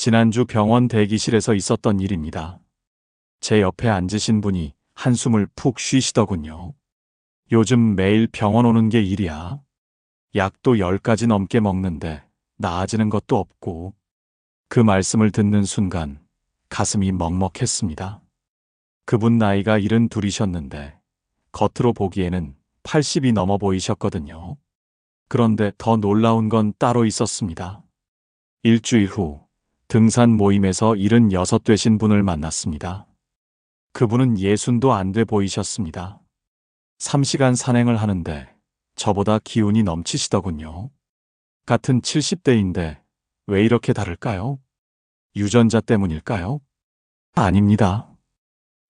지난주 병원 대기실에서 있었던 일입니다. 제 옆에 앉으신 분이 한숨을 푹 쉬시더군요. 요즘 매일 병원 오는 게 일이야. 약도 10가지 넘게 먹는데 나아지는 것도 없고. 그 말씀을 듣는 순간 가슴이 먹먹했습니다. 그분 나이가 72이셨는데 겉으로 보기에는 80이 넘어 보이셨거든요. 그런데 더 놀라운 건 따로 있었습니다. 일주일 후 등산 모임에서 76 되신 분을 만났습니다. 그분은 60도 안 돼 보이셨습니다. 3시간 산행을 하는데 저보다 기운이 넘치시더군요. 같은 70대인데 왜 이렇게 다를까요? 유전자 때문일까요? 아닙니다.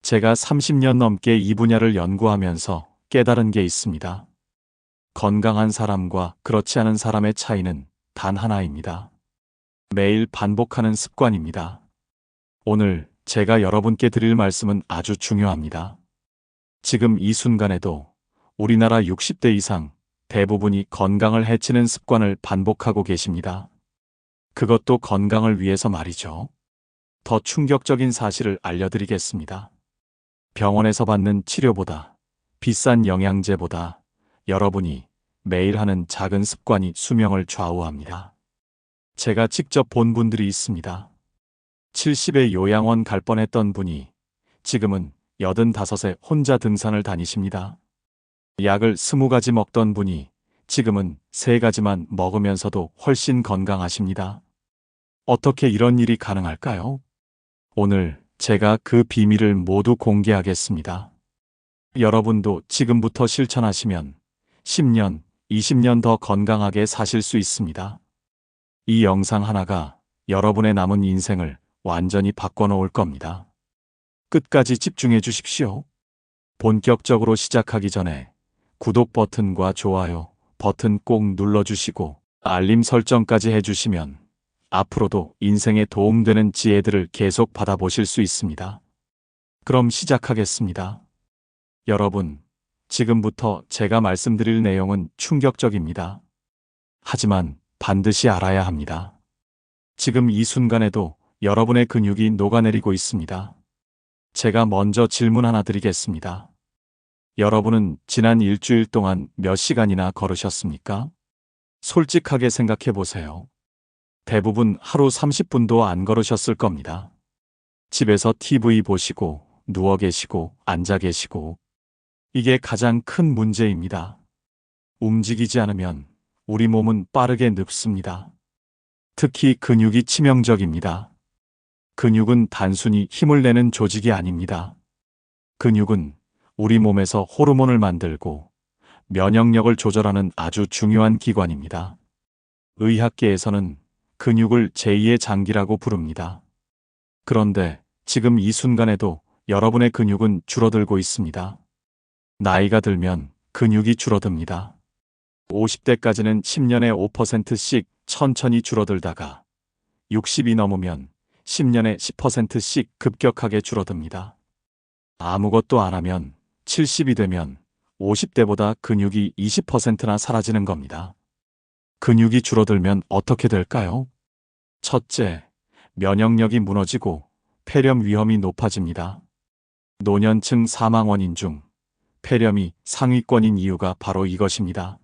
제가 30년 넘게 이 분야를 연구하면서 깨달은 게 있습니다. 건강한 사람과 그렇지 않은 사람의 차이는 단 하나입니다. 매일 반복하는 습관입니다. 오늘 제가 여러분께 드릴 말씀은 아주 중요합니다. 지금 이 순간에도 우리나라 60대 이상 대부분이 건강을 해치는 습관을 반복하고 계십니다. 그것도 건강을 위해서 말이죠. 더 충격적인 사실을 알려드리겠습니다. 병원에서 받는 치료보다, 비싼 영양제보다 여러분이 매일 하는 작은 습관이 수명을 좌우합니다. 제가 직접 본 분들이 있습니다. 70에 요양원 갈 뻔했던 분이 지금은 85에 혼자 등산을 다니십니다. 약을 20가지 먹던 분이 지금은 3가지만 먹으면서도 훨씬 건강하십니다. 어떻게 이런 일이 가능할까요? 오늘 제가 그 비밀을 모두 공개하겠습니다. 여러분도 지금부터 실천하시면 10년, 20년 더 건강하게 사실 수 있습니다. 이 영상 하나가 여러분의 남은 인생을 완전히 바꿔놓을 겁니다. 끝까지 집중해 주십시오. 본격적으로 시작하기 전에 구독 버튼과 좋아요 버튼 꼭 눌러주시고 알림 설정까지 해주시면 앞으로도 인생에 도움되는 지혜들을 계속 받아보실 수 있습니다. 그럼 시작하겠습니다. 여러분, 지금부터 제가 말씀드릴 내용은 충격적입니다. 하지만 반드시 알아야 합니다. 지금 이 순간에도 여러분의 근육이 녹아내리고 있습니다. 제가 먼저 질문 하나 드리겠습니다. 여러분은 지난 일주일 동안 몇 시간이나 걸으셨습니까? 솔직하게 생각해 보세요. 대부분 하루 30분도 안 걸으셨을 겁니다. 집에서 TV 보시고, 누워 계시고, 앉아 계시고. 이게 가장 큰 문제입니다. 움직이지 않으면 우리 몸은 빠르게 늙습니다. 특히 근육이 치명적입니다. 근육은 단순히 힘을 내는 조직이 아닙니다. 근육은 우리 몸에서 호르몬을 만들고 면역력을 조절하는 아주 중요한 기관입니다. 의학계에서는 근육을 제2의 장기라고 부릅니다. 그런데 지금 이 순간에도 여러분의 근육은 줄어들고 있습니다. 나이가 들면 근육이 줄어듭니다. 50대까지는 10년에 5%씩 천천히 줄어들다가 60이 넘으면 10년에 10%씩 급격하게 줄어듭니다. 아무것도 안 하면 70이 되면 50대보다 근육이 20%나 사라지는 겁니다. 근육이 줄어들면 어떻게 될까요? 첫째, 면역력이 무너지고 폐렴 위험이 높아집니다. 노년층 사망 원인 중 폐렴이 상위권인 이유가 바로 이것입니다.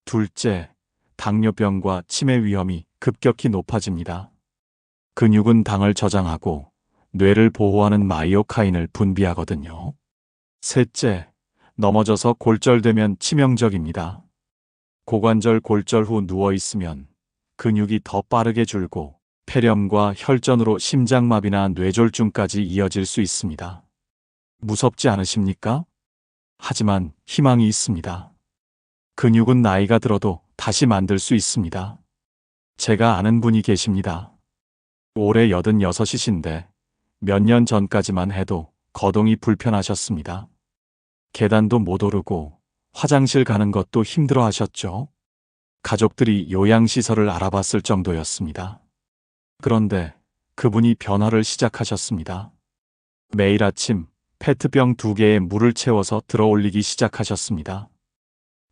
둘째, 당뇨병과 치매 위험이 급격히 높아집니다. 근육은 당을 저장하고 뇌를 보호하는 마이오카인을 분비하거든요. 셋째, 넘어져서 골절되면 치명적입니다. 고관절 골절 후 누워있으면 근육이 더 빠르게 줄고 폐렴과 혈전으로 심장마비나 뇌졸중까지 이어질 수 있습니다. 무섭지 않으십니까? 하지만 희망이 있습니다. 근육은 나이가 들어도 다시 만들 수 있습니다. 제가 아는 분이 계십니다. 올해 86이신데 몇 년 전까지만 해도 거동이 불편하셨습니다. 계단도 못 오르고 화장실 가는 것도 힘들어 하셨죠. 가족들이 요양시설을 알아봤을 정도였습니다. 그런데 그분이 변화를 시작하셨습니다. 매일 아침 페트병 2개에 물을 채워서 들어올리기 시작하셨습니다.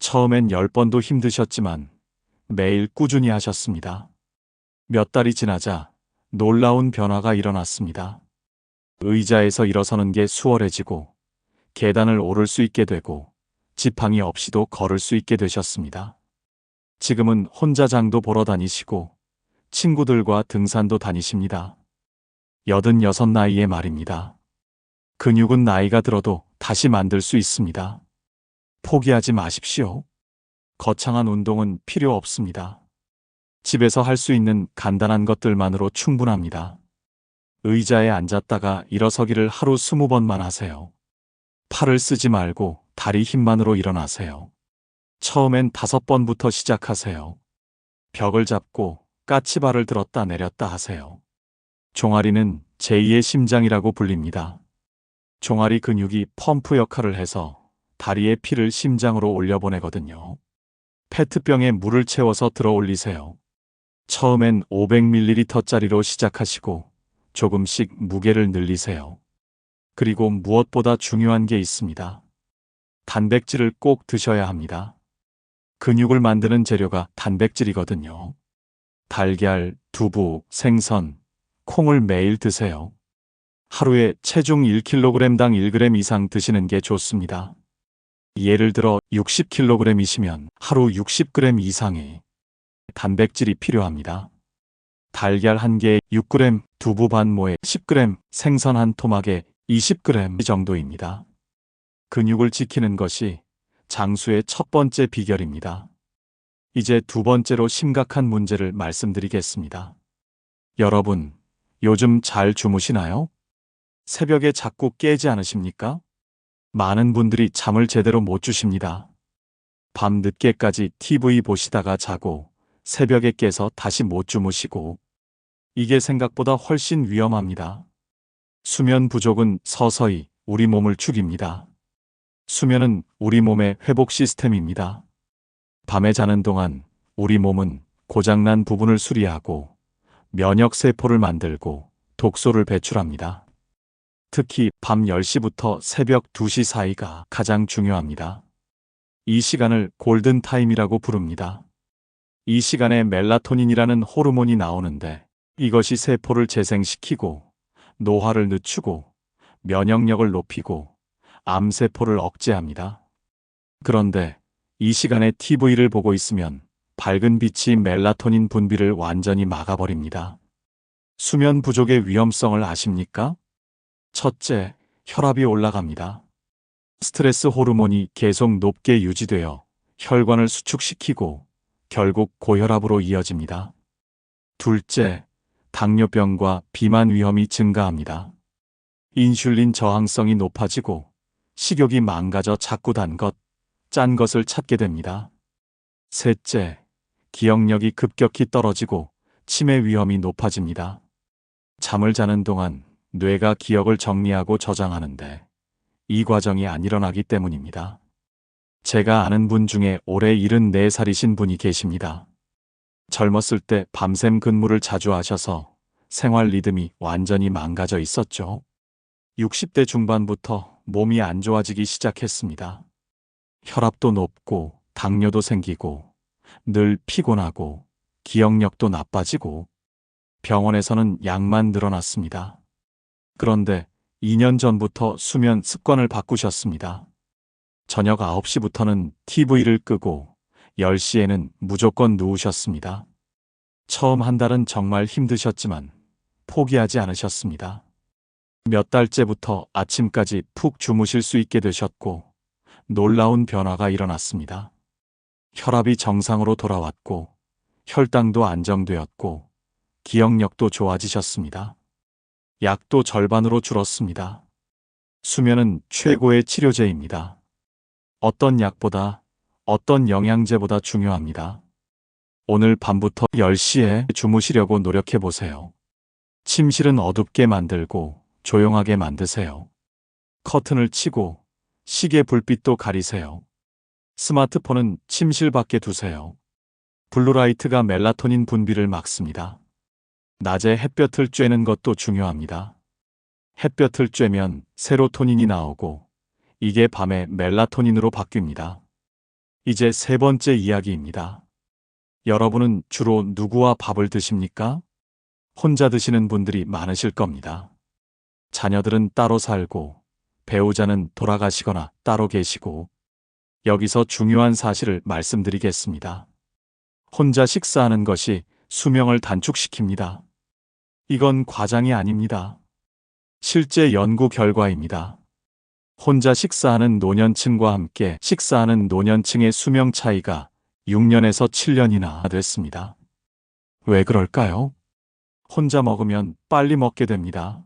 처음엔 10번도 힘드셨지만 매일 꾸준히 하셨습니다. 몇 달이 지나자 놀라운 변화가 일어났습니다. 의자에서 일어서는 게 수월해지고 계단을 오를 수 있게 되고 지팡이 없이도 걸을 수 있게 되셨습니다. 지금은 혼자 장도 보러 다니시고 친구들과 등산도 다니십니다. 86 나이의 말입니다. 근육은 나이가 들어도 다시 만들 수 있습니다. 포기하지 마십시오. 거창한 운동은 필요 없습니다. 집에서 할 수 있는 간단한 것들만으로 충분합니다. 의자에 앉았다가 일어서기를 하루 20번만 하세요. 팔을 쓰지 말고 다리 힘만으로 일어나세요. 처음엔 5번부터 시작하세요. 벽을 잡고 까치발을 들었다 내렸다 하세요. 종아리는 제2의 심장이라고 불립니다. 종아리 근육이 펌프 역할을 해서 다리의 피를 심장으로 올려보내거든요. 페트병에 물을 채워서 들어 올리세요. 처음엔 500ml짜리로 시작하시고 조금씩 무게를 늘리세요. 그리고 무엇보다 중요한 게 있습니다. 단백질을 꼭 드셔야 합니다. 근육을 만드는 재료가 단백질이거든요. 달걀, 두부, 생선, 콩을 매일 드세요. 하루에 체중 1kg당 1g 이상 드시는 게 좋습니다. 예를 들어 60kg이시면 하루 60g 이상의 단백질이 필요합니다. 달걀 1개에 6g, 두부 반 모에 10g, 생선 한 토막에 20g 정도입니다. 근육을 지키는 것이 장수의 첫 번째 비결입니다. 이제 두 번째로 심각한 문제를 말씀드리겠습니다. 여러분, 요즘 잘 주무시나요? 새벽에 자꾸 깨지 않으십니까? 많은 분들이 잠을 제대로 못 주십니다. 밤 늦게까지 TV 보시다가 자고 새벽에 깨서 다시 못 주무시고, 이게 생각보다 훨씬 위험합니다. 수면 부족은 서서히 우리 몸을 죽입니다. 수면은 우리 몸의 회복 시스템입니다. 밤에 자는 동안 우리 몸은 고장난 부분을 수리하고 면역 세포를 만들고 독소를 배출합니다. 특히 밤 10시부터 새벽 2시 사이가 가장 중요합니다. 이 시간을 골든타임이라고 부릅니다. 이 시간에 멜라토닌이라는 호르몬이 나오는데 이것이 세포를 재생시키고 노화를 늦추고 면역력을 높이고 암세포를 억제합니다. 그런데 이 시간에 TV를 보고 있으면 밝은 빛이 멜라토닌 분비를 완전히 막아버립니다. 수면 부족의 위험성을 아십니까? 첫째, 혈압이 올라갑니다. 스트레스 호르몬이 계속 높게 유지되어 혈관을 수축시키고 결국 고혈압으로 이어집니다. 둘째, 당뇨병과 비만 위험이 증가합니다. 인슐린 저항성이 높아지고 식욕이 망가져 자꾸 단 것, 짠 것을 찾게 됩니다. 셋째, 기억력이 급격히 떨어지고 치매 위험이 높아집니다. 잠을 자는 동안 뇌가 기억을 정리하고 저장하는데 이 과정이 안 일어나기 때문입니다. 제가 아는 분 중에 올해 74살이신 분이 계십니다. 젊었을 때 밤샘 근무를 자주 하셔서 생활 리듬이 완전히 망가져 있었죠. 60대 중반부터 몸이 안 좋아지기 시작했습니다. 혈압도 높고 당뇨도 생기고 늘 피곤하고 기억력도 나빠지고 병원에서는 약만 늘어났습니다. 그런데 2년 전부터 수면 습관을 바꾸셨습니다. 저녁 9시부터는 TV를 끄고 10시에는 무조건 누우셨습니다. 처음 한 달은 정말 힘드셨지만 포기하지 않으셨습니다. 몇 달째부터 아침까지 푹 주무실 수 있게 되셨고 놀라운 변화가 일어났습니다. 혈압이 정상으로 돌아왔고 혈당도 안정되었고 기억력도 좋아지셨습니다. 약도 절반으로 줄었습니다. 수면은 최고의 치료제입니다. 어떤 약보다 어떤 영양제보다 중요합니다. 오늘 밤부터 10시에 주무시려고 노력해 보세요. 침실은 어둡게 만들고 조용하게 만드세요. 커튼을 치고 시계 불빛도 가리세요. 스마트폰은 침실 밖에 두세요. 블루라이트가 멜라토닌 분비를 막습니다. 낮에 햇볕을 쬐는 것도 중요합니다. 햇볕을 쬐면 세로토닌이 나오고 이게 밤에 멜라토닌으로 바뀝니다. 이제 세 번째 이야기입니다. 여러분은 주로 누구와 밥을 드십니까? 혼자 드시는 분들이 많으실 겁니다. 자녀들은 따로 살고, 배우자는 돌아가시거나 따로 계시고, 여기서 중요한 사실을 말씀드리겠습니다. 혼자 식사하는 것이 수명을 단축시킵니다. 이건 과장이 아닙니다. 실제 연구 결과입니다. 혼자 식사하는 노년층과 함께 식사하는 노년층의 수명 차이가 6년에서 7년이나 됐습니다. 왜 그럴까요? 혼자 먹으면 빨리 먹게 됩니다.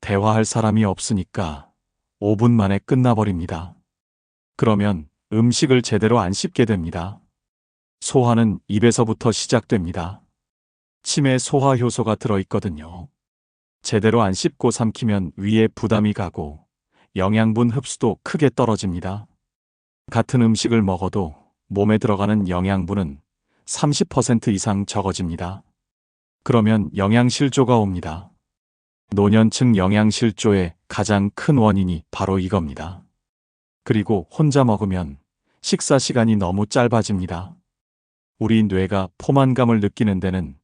대화할 사람이 없으니까 5분 만에 끝나버립니다. 그러면 음식을 제대로 안 씹게 됩니다. 소화는 입에서부터 시작됩니다. 침에 소화 효소가 들어있거든요. 제대로 안 씹고 삼키면 위에 부담이 가고 영양분 흡수도 크게 떨어집니다. 같은 음식을 먹어도 몸에 들어가는 영양분은 30% 이상 적어집니다. 그러면 영양실조가 옵니다. 노년층 영양실조의 가장 큰 원인이 바로 이겁니다. 그리고 혼자 먹으면 식사 시간이 너무 짧아집니다. 우리 뇌가 포만감을 느끼는 데는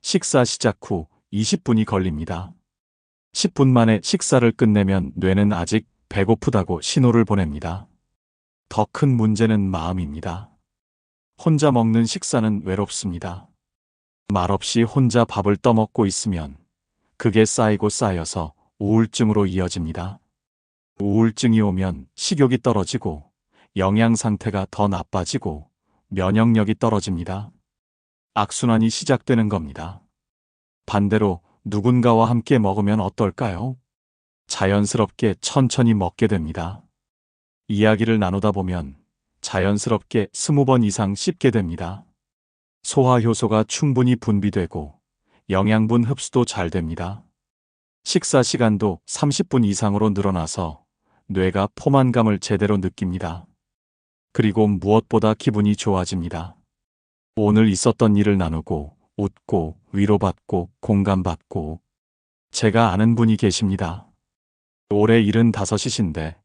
식사 시작 후 20분이 걸립니다. 10분 만에 식사를 끝내면 뇌는 아직 배고프다고 신호를 보냅니다. 더 큰 문제는 마음입니다. 혼자 먹는 식사는 외롭습니다. 말없이 혼자 밥을 떠먹고 있으면 그게 쌓이고 쌓여서 우울증으로 이어집니다. 우울증이 오면 식욕이 떨어지고 영양 상태가 더 나빠지고 면역력이 떨어집니다. 악순환이 시작되는 겁니다. 반대로 누군가와 함께 먹으면 어떨까요? 자연스럽게 천천히 먹게 됩니다. 이야기를 나누다 보면 자연스럽게 20번 이상 씹게 됩니다. 소화 효소가 충분히 분비되고 영양분 흡수도 잘 됩니다. 식사 시간도 30분 이상으로 늘어나서 뇌가 포만감을 제대로 느낍니다. 그리고 무엇보다 기분이 좋아집니다. 오늘 있었던 일을 나누고 웃고 위로받고 공감받고. 제가 아는 분이 계십니다. 올해 75이신데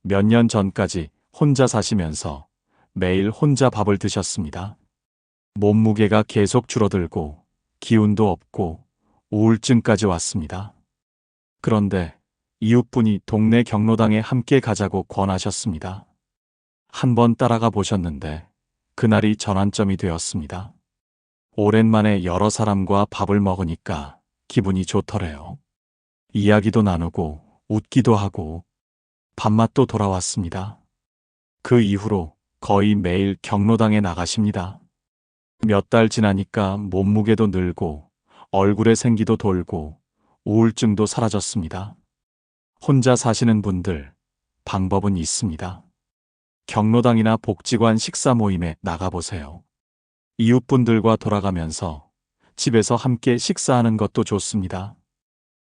몇 년 전까지 혼자 사시면서 매일 혼자 밥을 드셨습니다. 몸무게가 계속 줄어들고 기운도 없고 우울증까지 왔습니다. 그런데 이웃분이 동네 경로당에 함께 가자고 권하셨습니다. 한번 따라가 보셨는데 그날이 전환점이 되었습니다. 오랜만에 여러 사람과 밥을 먹으니까 기분이 좋더래요. 이야기도 나누고 웃기도 하고 밥맛도 돌아왔습니다. 그 이후로 거의 매일 경로당에 나가십니다. 몇 달 지나니까 몸무게도 늘고 얼굴에 생기도 돌고 우울증도 사라졌습니다. 혼자 사시는 분들 방법은 있습니다. 경로당이나 복지관 식사 모임에 나가보세요. 이웃분들과 돌아가면서 집에서 함께 식사하는 것도 좋습니다.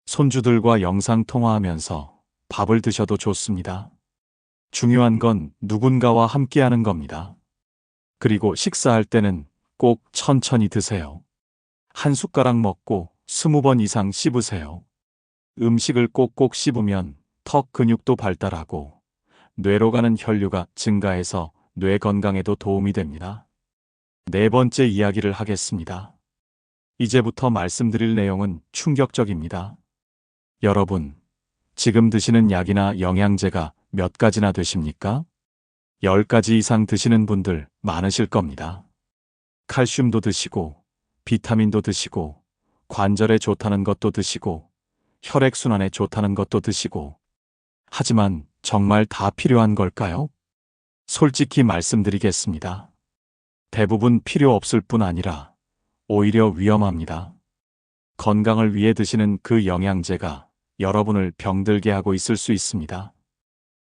손주들과 영상 통화하면서 밥을 드셔도 좋습니다. 중요한 건 누군가와 함께하는 겁니다. 그리고 식사할 때는 꼭 천천히 드세요. 한 숟가락 먹고 20번 이상 씹으세요. 음식을 꼭꼭 씹으면 턱 근육도 발달하고 뇌로 가는 혈류가 증가해서 뇌 건강에도 도움이 됩니다. 네 번째 이야기를 하겠습니다. 이제부터 말씀드릴 내용은 충격적입니다. 여러분, 지금 드시는 약이나 영양제가 몇 가지나 되십니까? 10가지 이상 드시는 분들 많으실 겁니다. 칼슘도 드시고, 비타민도 드시고, 관절에 좋다는 것도 드시고, 혈액순환에 좋다는 것도 드시고. 하지만 정말 다 필요한 걸까요? 솔직히 말씀드리겠습니다. 대부분 필요 없을 뿐 아니라 오히려 위험합니다. 건강을 위해 드시는 그 영양제가 여러분을 병들게 하고 있을 수 있습니다.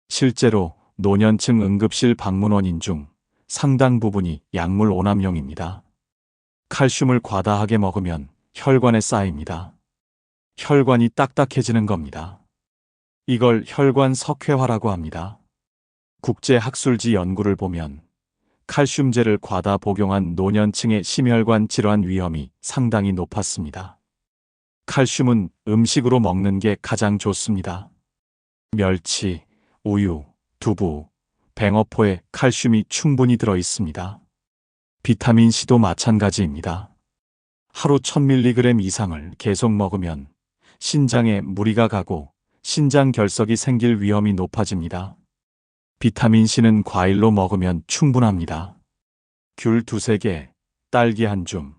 실제로 노년층 응급실 방문 원인 중 상당 부분이 약물 오남용입니다. 칼슘을 과다하게 먹으면 혈관에 쌓입니다. 혈관이 딱딱해지는 겁니다. 이걸 혈관 석회화라고 합니다. 국제학술지 연구를 보면 칼슘제를 과다 복용한 노년층의 심혈관 질환 위험이 상당히 높았습니다. 칼슘은 음식으로 먹는 게 가장 좋습니다. 멸치, 우유, 두부, 뱅어포에 칼슘이 충분히 들어 있습니다. 비타민C도 마찬가지입니다. 하루 1000mg 이상을 계속 먹으면 신장에 무리가 가고 신장 결석이 생길 위험이 높아집니다. 비타민C는 과일로 먹으면 충분합니다. 귤 2~3개, 딸기 1줌,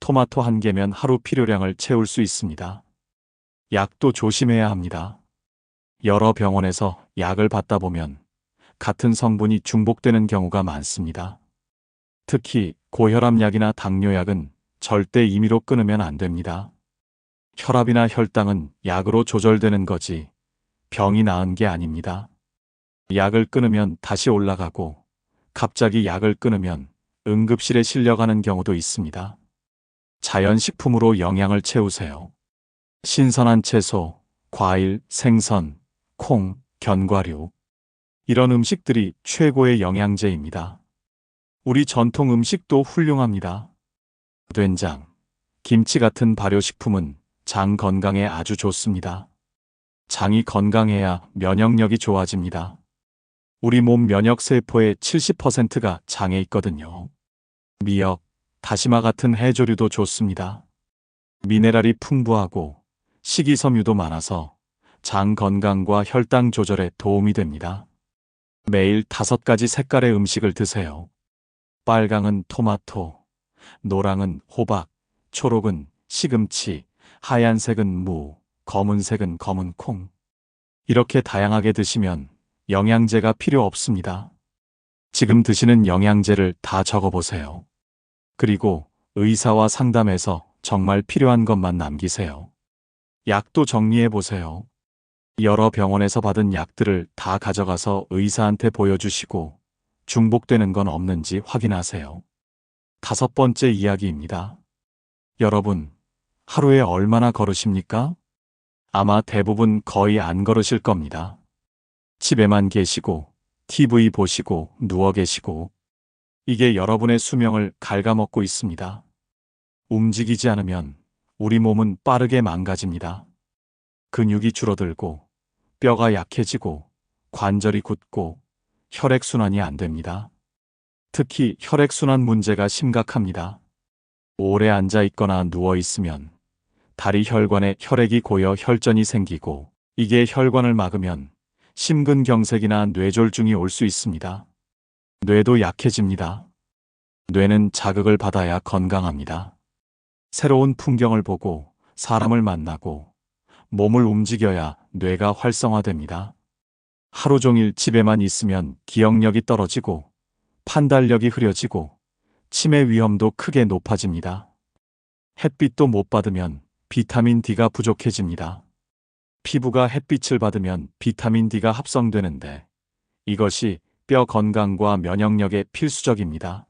토마토 1개면 하루 필요량을 채울 수 있습니다. 약도 조심해야 합니다. 여러 병원에서 약을 받다 보면 같은 성분이 중복되는 경우가 많습니다. 특히 고혈압약이나 당뇨약은 절대 임의로 끊으면 안 됩니다. 혈압이나 혈당은 약으로 조절되는 거지 병이 나은 게 아닙니다. 약을 끊으면 다시 올라가고 갑자기 약을 끊으면 응급실에 실려가는 경우도 있습니다. 자연식품으로 영양을 채우세요. 신선한 채소, 과일, 생선, 콩, 견과류. 이런 음식들이 최고의 영양제입니다. 우리 전통 음식도 훌륭합니다. 된장, 김치 같은 발효식품은 장 건강에 아주 좋습니다. 장이 건강해야 면역력이 좋아집니다. 우리 몸 면역세포의 70%가 장에 있거든요. 미역, 다시마 같은 해조류도 좋습니다. 미네랄이 풍부하고 식이섬유도 많아서 장 건강과 혈당 조절에 도움이 됩니다. 매일 5가지 색깔의 음식을 드세요. 빨강은 토마토, 노랑은 호박, 초록은 시금치, 하얀색은 무, 검은색은 검은 콩. 이렇게 다양하게 드시면 영양제가 필요 없습니다. 지금 드시는 영양제를 다 적어보세요. 그리고 의사와 상담해서 정말 필요한 것만 남기세요. 약도 정리해보세요. 여러 병원에서 받은 약들을 다 가져가서 의사한테 보여주시고 중복되는 건 없는지 확인하세요. 5번째 이야기입니다. 여러분, 하루에 얼마나 걸으십니까? 아마 대부분 거의 안 걸으실 겁니다. 집에만 계시고, TV 보시고, 누워 계시고, 이게 여러분의 수명을 갉아먹고 있습니다. 움직이지 않으면 우리 몸은 빠르게 망가집니다. 근육이 줄어들고, 뼈가 약해지고, 관절이 굳고, 혈액순환이 안 됩니다. 특히 혈액순환 문제가 심각합니다. 오래 앉아 있거나 누워 있으면 다리 혈관에 혈액이 고여 혈전이 생기고 이게 혈관을 막으면 심근경색이나 뇌졸중이 올 수 있습니다. 뇌도 약해집니다. 뇌는 자극을 받아야 건강합니다. 새로운 풍경을 보고 사람을 만나고 몸을 움직여야 뇌가 활성화됩니다. 하루 종일 집에만 있으면 기억력이 떨어지고 판단력이 흐려지고 치매 위험도 크게 높아집니다. 햇빛도 못 받으면 비타민 D가 부족해집니다. 피부가 햇빛을 받으면 비타민 D가 합성되는데 이것이 뼈 건강과 면역력에 필수적입니다.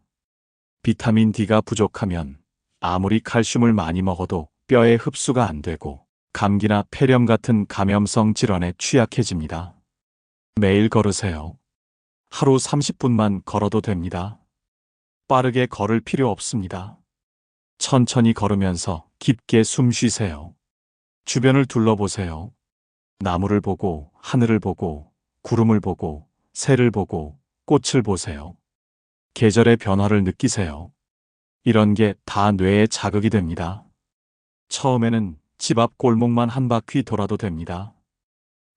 비타민 D가 부족하면 아무리 칼슘을 많이 먹어도 뼈에 흡수가 안 되고 감기나 폐렴 같은 감염성 질환에 취약해집니다. 매일 걸으세요. 하루 30분만 걸어도 됩니다. 빠르게 걸을 필요 없습니다. 천천히 걸으면서 깊게 숨 쉬세요. 주변을 둘러보세요. 나무를 보고, 하늘을 보고, 구름을 보고, 새를 보고, 꽃을 보세요. 계절의 변화를 느끼세요. 이런 게 다 뇌에 자극이 됩니다. 처음에는 집 앞 골목만 한 바퀴 돌아도 됩니다.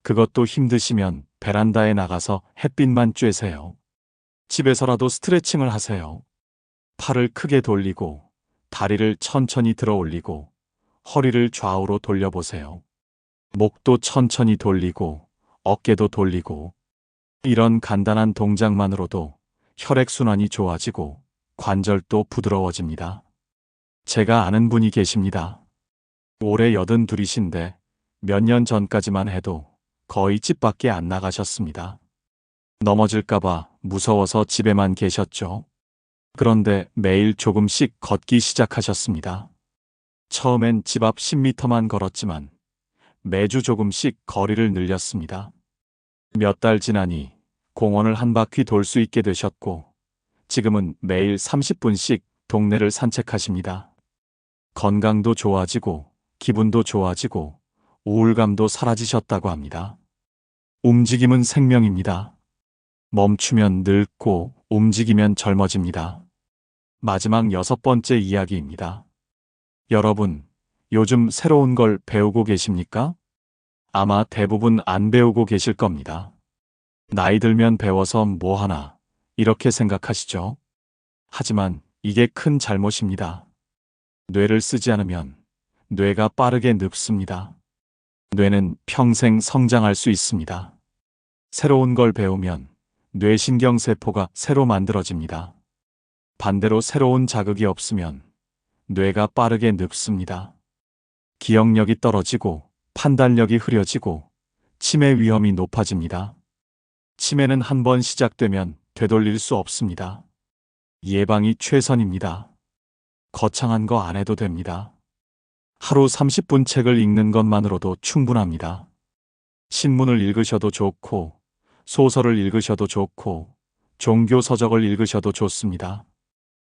그것도 힘드시면 베란다에 나가서 햇빛만 쬐세요. 집에서라도 스트레칭을 하세요. 팔을 크게 돌리고 다리를 천천히 들어 올리고 허리를 좌우로 돌려보세요. 목도 천천히 돌리고 어깨도 돌리고 이런 간단한 동작만으로도 혈액순환이 좋아지고 관절도 부드러워집니다. 제가 아는 분이 계십니다. 올해 82이신데 몇 년 전까지만 해도 거의 집 밖에 안 나가셨습니다. 넘어질까봐 무서워서 집에만 계셨죠. 그런데 매일 조금씩 걷기 시작하셨습니다. 처음엔 집 앞 10m만 걸었지만 매주 조금씩 거리를 늘렸습니다. 몇 달 지나니 공원을 한 바퀴 돌 수 있게 되셨고 지금은 매일 30분씩 동네를 산책하십니다. 건강도 좋아지고 기분도 좋아지고 우울감도 사라지셨다고 합니다. 움직임은 생명입니다. 멈추면 늙고 움직이면 젊어집니다. 마지막 6번째 이야기입니다. 여러분, 요즘 새로운 걸 배우고 계십니까? 아마 대부분 안 배우고 계실 겁니다. 나이 들면 배워서 뭐 하나, 이렇게 생각하시죠? 하지만 이게 큰 잘못입니다. 뇌를 쓰지 않으면 뇌가 빠르게 늙습니다. 뇌는 평생 성장할 수 있습니다. 새로운 걸 배우면 뇌신경세포가 새로 만들어집니다. 반대로 새로운 자극이 없으면 뇌가 빠르게 늙습니다. 기억력이 떨어지고 판단력이 흐려지고 치매 위험이 높아집니다. 치매는 한 번 시작되면 되돌릴 수 없습니다. 예방이 최선입니다. 거창한 거 안 해도 됩니다. 하루 30분 책을 읽는 것만으로도 충분합니다. 신문을 읽으셔도 좋고, 소설을 읽으셔도 좋고, 종교 서적을 읽으셔도 좋습니다.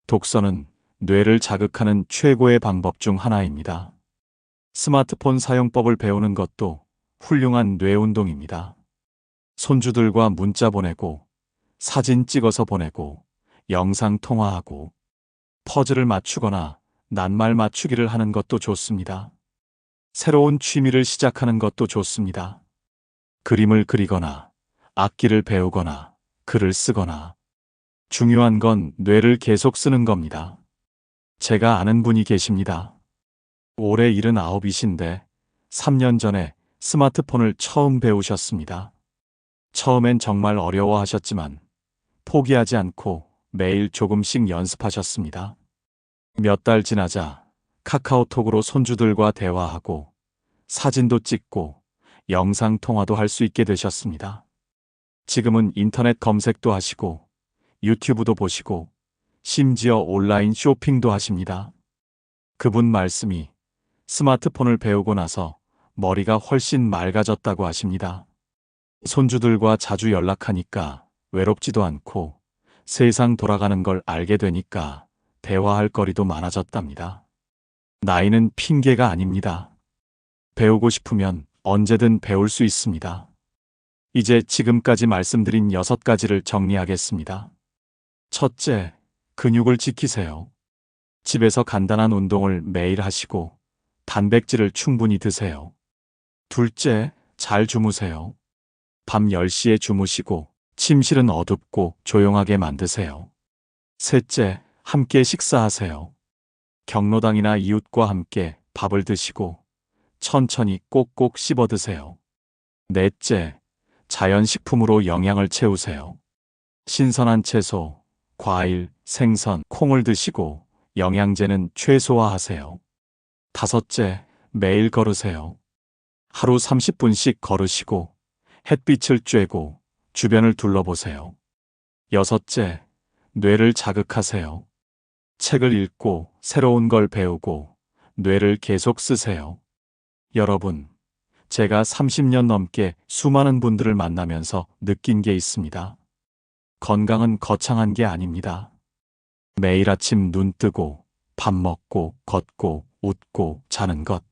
독서는 뇌를 자극하는 최고의 방법 중 하나입니다. 스마트폰 사용법을 배우는 것도 훌륭한 뇌 운동입니다. 손주들과 문자 보내고, 사진 찍어서 보내고, 영상 통화하고, 퍼즐을 맞추거나 낱말 맞추기를 하는 것도 좋습니다. 새로운 취미를 시작하는 것도 좋습니다. 그림을 그리거나, 악기를 배우거나, 글을 쓰거나. 중요한 건 뇌를 계속 쓰는 겁니다. 제가 아는 분이 계십니다. 올해 79이신데 3년 전에 스마트폰을 처음 배우셨습니다. 처음엔 정말 어려워하셨지만 포기하지 않고 매일 조금씩 연습하셨습니다. 몇 달 지나자 카카오톡으로 손주들과 대화하고 사진도 찍고 영상 통화도 할 수 있게 되셨습니다. 지금은 인터넷 검색도 하시고 유튜브도 보시고 심지어 온라인 쇼핑도 하십니다. 그분 말씀이 스마트폰을 배우고 나서 머리가 훨씬 맑아졌다고 하십니다. 손주들과 자주 연락하니까 외롭지도 않고 세상 돌아가는 걸 알게 되니까 대화할 거리도 많아졌답니다. 나이는 핑계가 아닙니다. 배우고 싶으면 언제든 배울 수 있습니다. 이제 지금까지 말씀드린 6가지를 정리하겠습니다. 첫째, 근육을 지키세요. 집에서 간단한 운동을 매일 하시고 단백질을 충분히 드세요. 둘째, 잘 주무세요. 밤 10시에 주무시고 침실은 어둡고 조용하게 만드세요. 셋째, 함께 식사하세요. 경로당이나 이웃과 함께 밥을 드시고 천천히 꼭꼭 씹어 드세요. 넷째, 자연식품으로 영양을 채우세요. 신선한 채소, 과일, 생선, 콩을 드시고 영양제는 최소화하세요. 다섯째, 매일 걸으세요. 하루 30분씩 걸으시고 햇빛을 쬐고 주변을 둘러보세요. 여섯째, 뇌를 자극하세요. 책을 읽고 새로운 걸 배우고 뇌를 계속 쓰세요. 여러분, 제가 30년 넘게 수많은 분들을 만나면서 느낀 게 있습니다. 건강은 거창한 게 아닙니다. 매일 아침 눈 뜨고 밥 먹고 걷고 웃고 자는 것.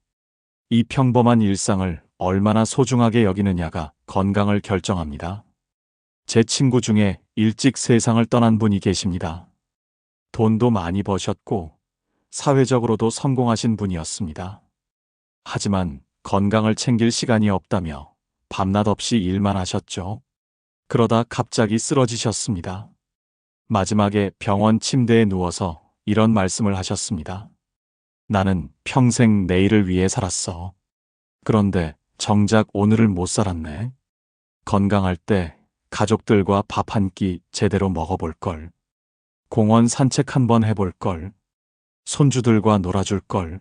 이 평범한 일상을 얼마나 소중하게 여기느냐가 건강을 결정합니다. 제 친구 중에 일찍 세상을 떠난 분이 계십니다. 돈도 많이 버셨고 사회적으로도 성공하신 분이었습니다. 하지만 건강을 챙길 시간이 없다며 밤낮 없이 일만 하셨죠. 그러다 갑자기 쓰러지셨습니다. 마지막에 병원 침대에 누워서 이런 말씀을 하셨습니다. 나는 평생 내일을 위해 살았어. 그런데 정작 오늘을 못 살았네. 건강할 때 가족들과 밥 한 끼 제대로 먹어볼 걸. 공원 산책 한번 해볼 걸. 손주들과 놀아줄 걸.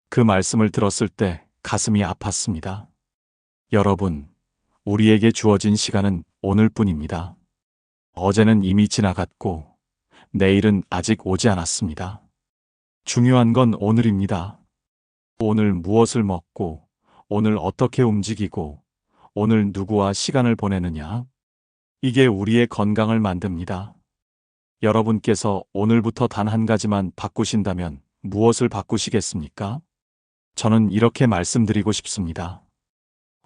그 말씀을 들었을 때 가슴이 아팠습니다. 여러분, 우리에게 주어진 시간은 오늘뿐입니다. 어제는 이미 지나갔고 내일은 아직 오지 않았습니다. 중요한 건 오늘입니다. 오늘 무엇을 먹고, 오늘 어떻게 움직이고, 오늘 누구와 시간을 보내느냐. 이게 우리의 건강을 만듭니다. 여러분께서 오늘부터 단 한 가지만 바꾸신다면 무엇을 바꾸시겠습니까? 저는 이렇게 말씀드리고 싶습니다.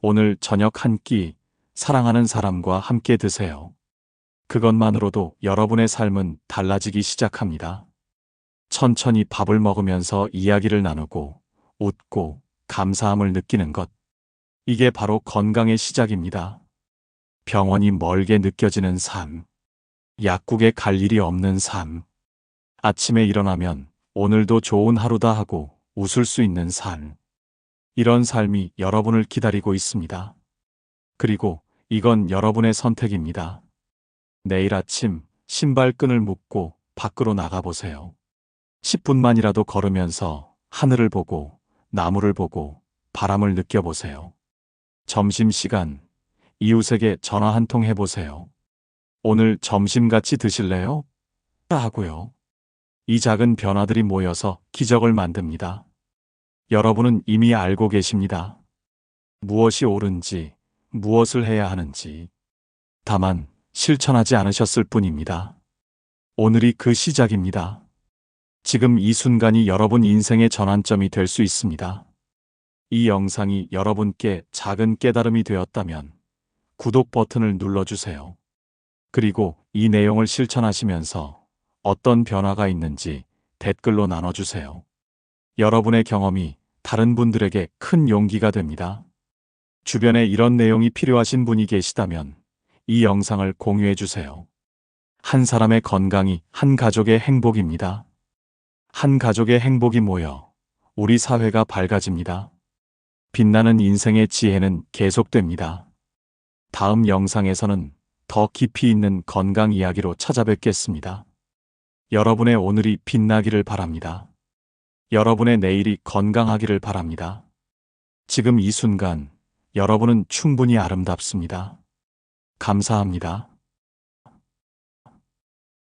오늘 저녁 한 끼 사랑하는 사람과 함께 드세요. 그것만으로도 여러분의 삶은 달라지기 시작합니다. 천천히 밥을 먹으면서 이야기를 나누고 웃고 감사함을 느끼는 것. 이게 바로 건강의 시작입니다. 병원이 멀게 느껴지는 삶. 약국에 갈 일이 없는 삶. 아침에 일어나면 오늘도 좋은 하루다 하고 웃을 수 있는 삶. 이런 삶이 여러분을 기다리고 있습니다. 그리고 이건 여러분의 선택입니다. 내일 아침 신발끈을 묶고 밖으로 나가보세요. 10분만이라도 걸으면서 하늘을 보고 나무를 보고 바람을 느껴보세요. 점심시간 이웃에게 전화 한 통 해보세요. 오늘 점심 같이 드실래요? 하고요. 이 작은 변화들이 모여서 기적을 만듭니다. 여러분은 이미 알고 계십니다. 무엇이 옳은지, 무엇을 해야 하는지. 다만 실천하지 않으셨을 뿐입니다. 오늘이 그 시작입니다. 지금 이 순간이 여러분 인생의 전환점이 될 수 있습니다. 이 영상이 여러분께 작은 깨달음이 되었다면 구독 버튼을 눌러주세요. 그리고 이 내용을 실천하시면서 어떤 변화가 있는지 댓글로 나눠주세요. 여러분의 경험이 다른 분들에게 큰 용기가 됩니다. 주변에 이런 내용이 필요하신 분이 계시다면 이 영상을 공유해 주세요. 한 사람의 건강이 한 가족의 행복입니다. 한 가족의 행복이 모여 우리 사회가 밝아집니다. 빛나는 인생의 지혜는 계속됩니다. 다음 영상에서는 더 깊이 있는 건강 이야기로 찾아뵙겠습니다. 여러분의 오늘이 빛나기를 바랍니다. 여러분의 내일이 건강하기를 바랍니다. 지금 이 순간 여러분은 충분히 아름답습니다. 감사합니다.